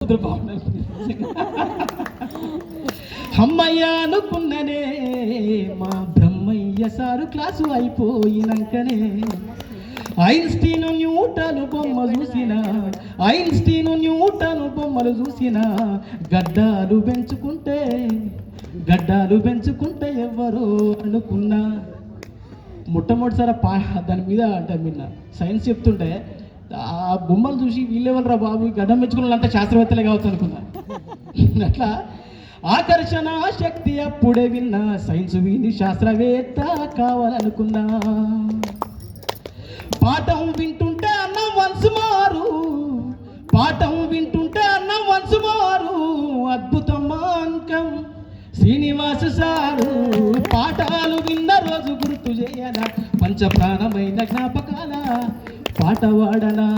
బుద్ధులు బాగున్నాయి. అమ్మయ్య అనుకున్ననే మా బ్రహ్మయ్య సారు క్లాసు అయిపోయినాకనే ఐన్స్టీన్ న్యూటన్ బొమ్మ చూసిన ఐన్స్టీన్ న్యూటన్ బొమ్మలు చూసిన గడ్డాలు పెంచుకుంటే ఎవరో అనుకున్నా. మొట్టమొదటిసారి దాని మీద అంటే నిన్న సైన్స్ చెప్తుంటే ఆ బొమ్మలు చూసి వీళ్ళెవరు రా బాబు గడ్డం పెంచుకున్న అంతా శాస్త్రవేత్తలే కావచ్చు అనుకున్నా. అట్లా ఆకర్షణ శక్తి అప్పుడే విన్నా, సైన్స్ విని శాస్త్రవేత్త కావాలనుకున్నా. పాఠం వింటుంటే అన్న వన్స్ మారు అద్భుతం అంకం శ్రీనివాస సారు. పాఠాలు విన్న రోజు గుర్తు చేయనా, పంచప్రాణమైన జ్ఞాపకాల పాట వాడనా.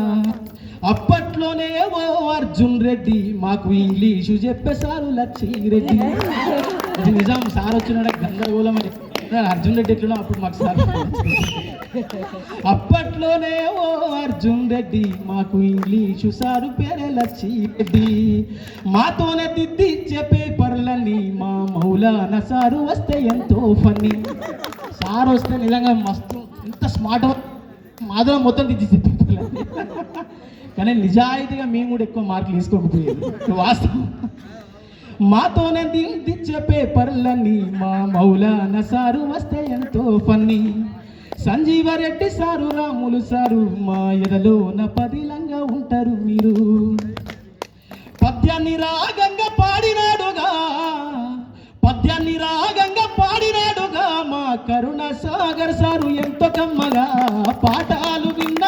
అప్పట్లోనే ఓ అర్జున్ రెడ్డి మాకు ఇంగ్లీషు చెప్పే సారు లచ్చిరెడ్డి. ఇది నిజం, సార్ వచ్చినాడు గందరగోళం అని. అర్జున్ రెడ్డి ఎట్లా అప్పుడు మాకు సార్. అప్పట్లోనే ఓ అర్జున్ రెడ్డి మాకు ఇంగ్లీషు సారు పేరే లచ్చిరెడ్డి. మాతోనే దిద్దిచ్చే పేపర్లన్నీ మా మౌలానా సారు వస్తే ఎంతో ఫన్నీ. సార్ వస్తే నిజంగా మస్తు ఎంత స్మార్ట్ మాధవ మొత్తం దిద్దిచ్చే పేపర్లన్నీ. కానీ నిజాయితీగా మేము కూడా ఎక్కువ మార్కులు తీసుకోకపోయేది వాస్తవం. మాతోనే దిద్దిచ్చే పేపర్లన్నీ మా మౌలానా సారు వస్తే ఎంతో funny. Sanjeeva Reddy sir Ramulu sir మా ఎదలోన పదిలంగా ఉంటారు మీరు. పద్యాన్ని రాగంగా పాడినాడుగా మా కరుణ సాగర్ సారు ఎంతో కమ్మగా పాఠాలు విన్న